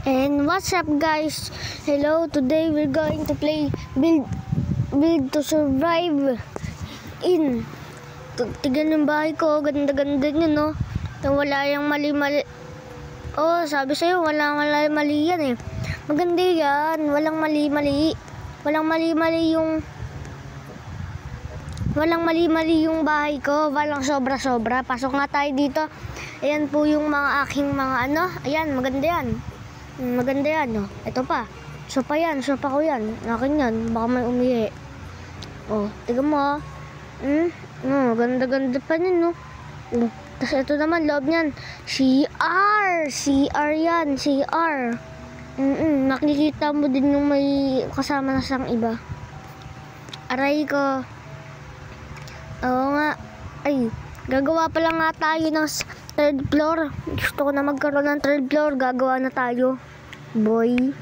And what's up guys? Hello, today we're going to play build to survive in. Tignan yung bahay ko, ganda-ganda nyo no. Yung wala yung mali-mali. Oh, sabi sa'yo, wala mali yan eh. Maganda yan, walang mali-mali. Walang mali-mali yung bahay ko, walang sobra-sobra. Pasok nga tayo dito. Ayan po yung mga aking mga ano. Ayan, maganda yan. Maganda yan, no? Ito pa. Sopa yan, sopa ko yan. Akin yan, baka may umihi. Oh, tignan mo, ganda-ganda pa yun, no? Tapos ito naman, loob niyan. CR! CR yan, CR. Nakikita mo din yung may kasama na siyang iba. Aray ko. Oo nga. Ay, gagawa pa lang nga tayo ng third floor. Gusto ko na magkaroon ng third floor. Gagawa na tayo. Boy.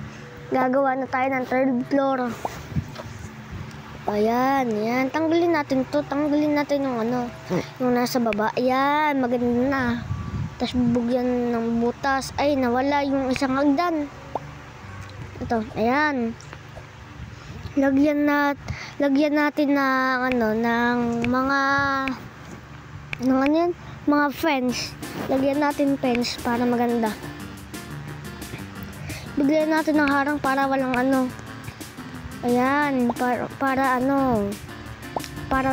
Gagawa na tayo ng third floor. Ayan, yan. Tanggalin natin to. Tanggalin natin yung ano. Yung nasa baba. Ayan, maganda na. Tapos bubugyan ng butas. Ay, nawala yung isang hagdan. Ito, ayan. Lagyan natin ng ano, ng mga fence. Lagyan natin fence para maganda. Bigyan natin ng harang para walang ano. Ayan, para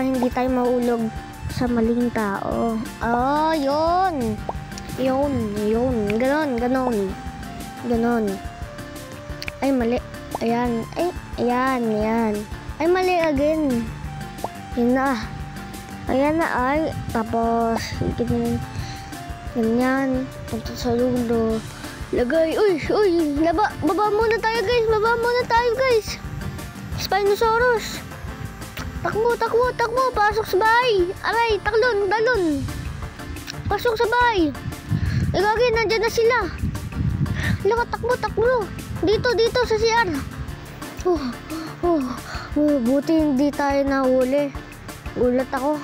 hindi tayo maulog sa maling tao. Oh, yun. Ganon. Ay, mali. Ayan. Ayan. Ay, mali again. Yun na. Ayan na ay. Tapos, ganyan. Punta sa dulo. Lagay. Uy. Baba muna tayo, guys. Spinosaurus. Takbo. Pasok sa bahay. Aray, talon. Pasok sa bahay. Gagawin, nandyan na sila. Laka, takbo. Dito sa CR. Buti hindi tayo nahuli. Ulat ako.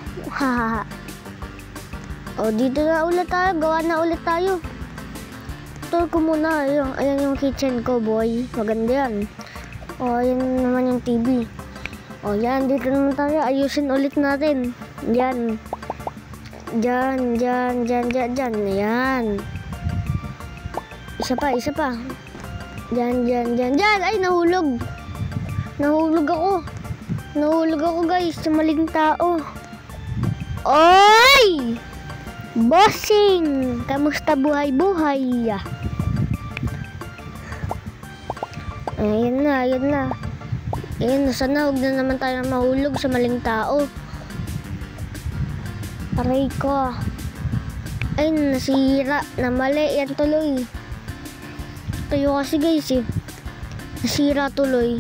Dito na ulit tayo. Gawa na ulit tayo. Tour ko muna. Ayan yung kitchen ko, boy. Maganda yan. Ayan naman yung TV. Yan. Dito naman tayo. Ayusin ulit natin. Yan. Diyan. Ayan. Isa pa. Diyan. Ay, nahulog ako guys sa maling tao. Oy! Bossing! Kamusta buhay? Ayan na. Sana huwag na naman tayo mahulog sa maling tao. Aray ko. Ay, nasira. Namali. Yan tuloy. Tayo kasi guys eh. Nasira tuloy.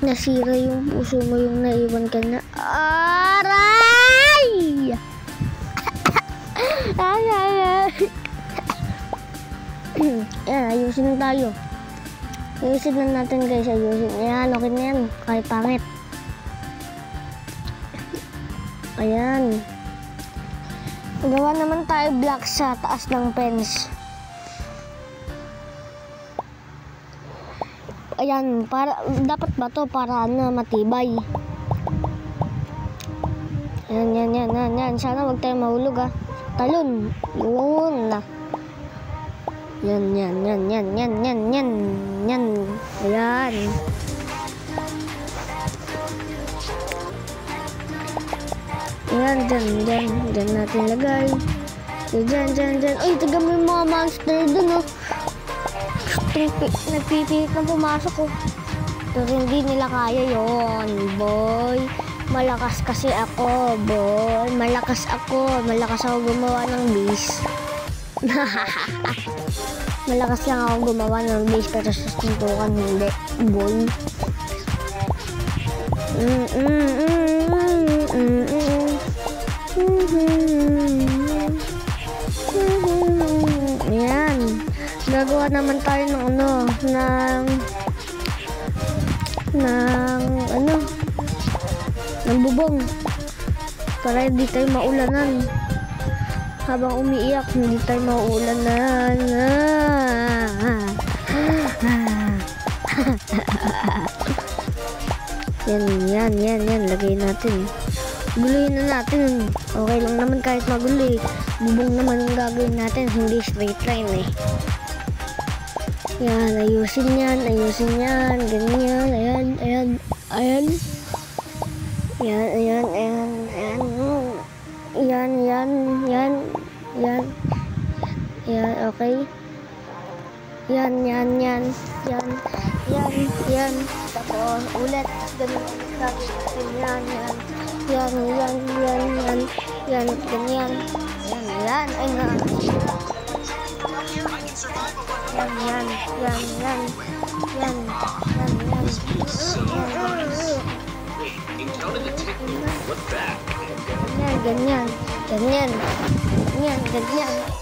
Nasira yung puso mo, yung naiwan ka na. Aray! Ay. Ayan, ayusin na tayo. Ayusin na natin guys, Ayan, okay na yan. Kahit pangit. Ayan. Gawa naman tayo block sa taas ng fence. Ayan, dapat ba to para matibay. Yan. Sana wag tayo mahulog Talon. Yun na. Yan. Ayan. Ayan, dyan natin lagay. Dyan. Ay, taga mo yung mga monster dun nagpipilit na pumasok pero hindi nila kaya yon, boy. Malakas kasi ako, boy. Malakas ako gumawa ng base. Malakas lang ako gumawa ng base pero sa suntukan hindi, boy. Ayan. Gagawa naman tayo ng bubong para hindi tayo maulanan. Habang umiiyak, hindi tayo maulanan. Yan. Lagay natin. Guluhin na natin. Okay lang naman kahit magulo eh. Bubong naman yung gagawin natin. Hindi straight line eh. Yan, ayusin yan. Ganyan. Ayan. Yan, okay. Yan. Tapos, ulit. Ganyan. Yan. Ganyan. Yan. Ay nga. Yan. Ganyan.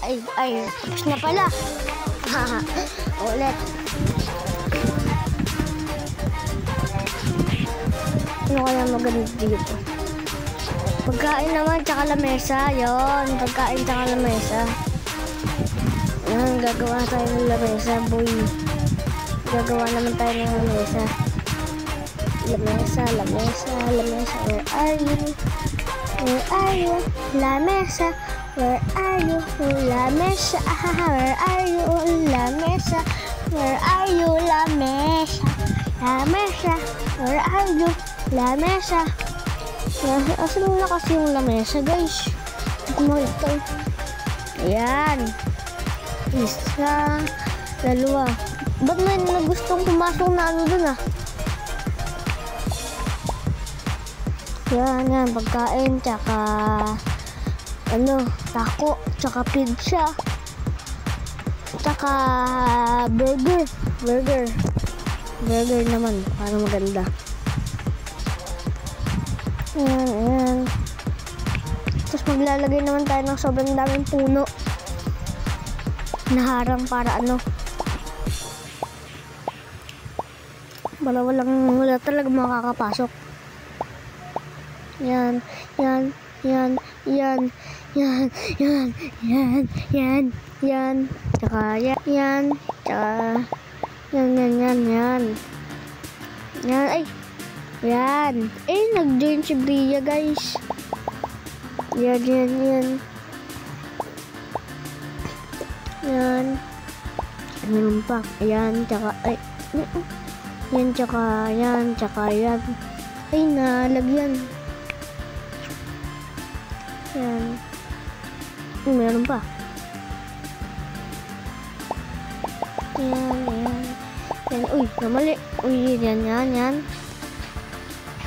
Ay, tapos na pala. Ulit. Ano kaya maganda dito? Pagkain naman, tsaka lamesa. Yun, pagkain tsaka lamesa. Yan, gagawa tayo ng lamesa, boy. Gagawa naman tayo ng lamesa. Lamesa. Where are you? Lamesa. Where are you? Lamesa. Where are you? Lamesa. Where are you? Lamesa. Where are you? Lamesa. Asan mo na kasi yung lamesa, guys? Ito mo ito. Ayan. Isa. Dalawa. Ba't may nagustong pumasok na ano dun ah? Yan. Pagkain, tsaka taco, tsaka pizza. Tsaka burger. Burger naman, para maganda. Ayan. Tapos maglalagay naman tayo ng sobrang daming puno. Naharang para wala talaga makakapasok. Yan. Tsaka yan. Tsaka yan. Ay. Yan. Nag-join si Bria, guys. Yan. Meron pa. Ayan, tsaka yan. Ay, nalagyan. Yan. Meron pa. Yan. Uy, namali. Uy, yan.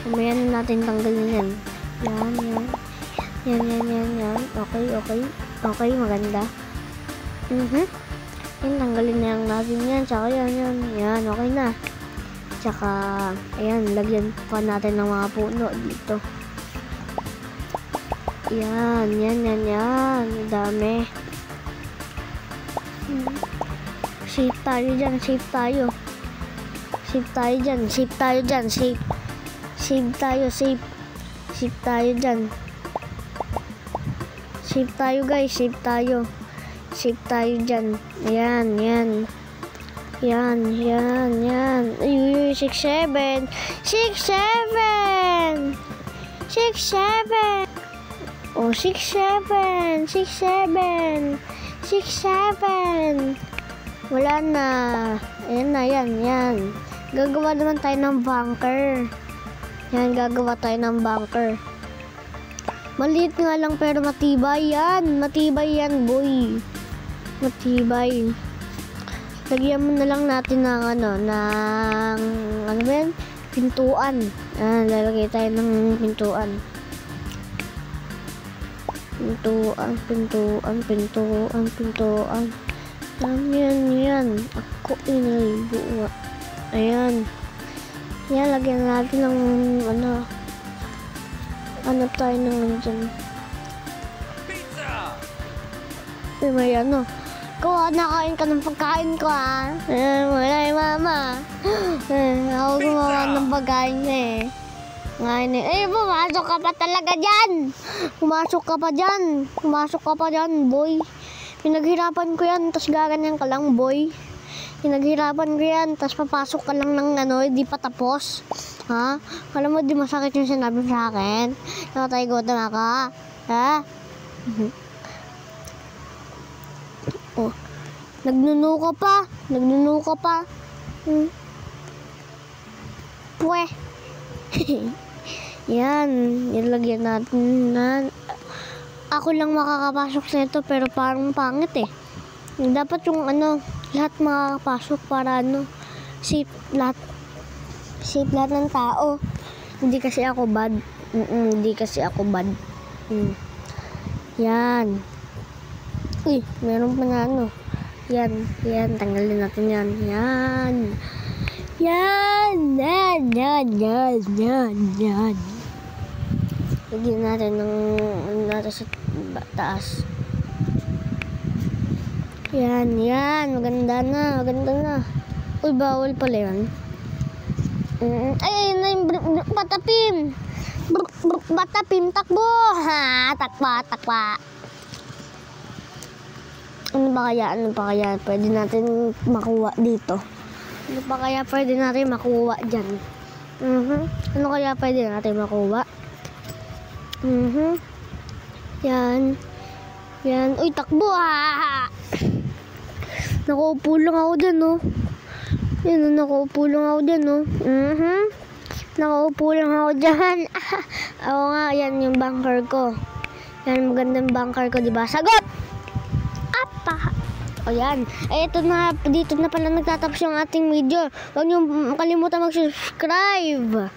Mamaya na natin tanggalin yan. Yan. Okay, maganda. Yan, tanggalin na lang natin yan. Tsaka yan. Okay na. Tsaka, ayan, lagyan pa natin ng mga puno dito. Yan. Dami. Safe tayo dyan. Safe tayo dyan. Safe tayo, guys. Safe tayo dyan. Ayan. Ay, 6-7. 6-7. Oh, 6-7. Wala na. Ayan na, yan. Gagawa naman tayo ng bunker. Maliit nga lang pero matibay yan. Boy. Matibay. Lagyan mo na lang natin ng pintuan. Lalagay tayo ng pintuan. Yan. Ako inalibuwa. Ayan. Yan, lagyan natin ng tayo naman dyan. Pizza! May nakain ka ng pagkain ko wala mama. Ako gumawa ng pagkain ngayon pumasok ka pa talaga dyan. Pumasok ka pa dyan, boy. Pinaghirapan ko yan, tas gaganyan ka lang, boy. Pinaghirapan ko yan, tas papasok ka lang ng di pa tapos. Ha? Alam mo, di masakit yung sinabi sa akin? Nakatay gutom ako? Ha? Oh, nagnunuka pa. Nagnunuka pa. Pwe. Yan. Nilagyan natin na. Ako lang makakapasok sa ito pero parang pangit eh. Dapat yung lahat makakapasok para safe lahat. Safe lahat ng tao. Hindi kasi ako bad. Hindi kasi ako bad. Yan. Uy, meron pa na Yan, tanggalin natin yan. Yan. Lagyan natin ng natin sa taas. Yan. Maganda na. Uy, bawal pala yan. Ay, na yung batapim. Batapim, takbo. Ha, takwa. Ano pa kaya pwede natin makuha dito? Ano pa kaya pwede natin makuha dyan? Ano kaya pwede natin makuha? Yan. Uy, takbo ha. Nakaupo lang ako dyan, Yan, nakaupo lang ako dyan, Nakaupo lang ako dyan. Oo nga, yan yung bunker ko. Yan, magandang bunker ko, diba? Sagot! Apa! O yan. Dito na pala nagtatapos yung ating video. Huwag niyo kalimutan mag-subscribe.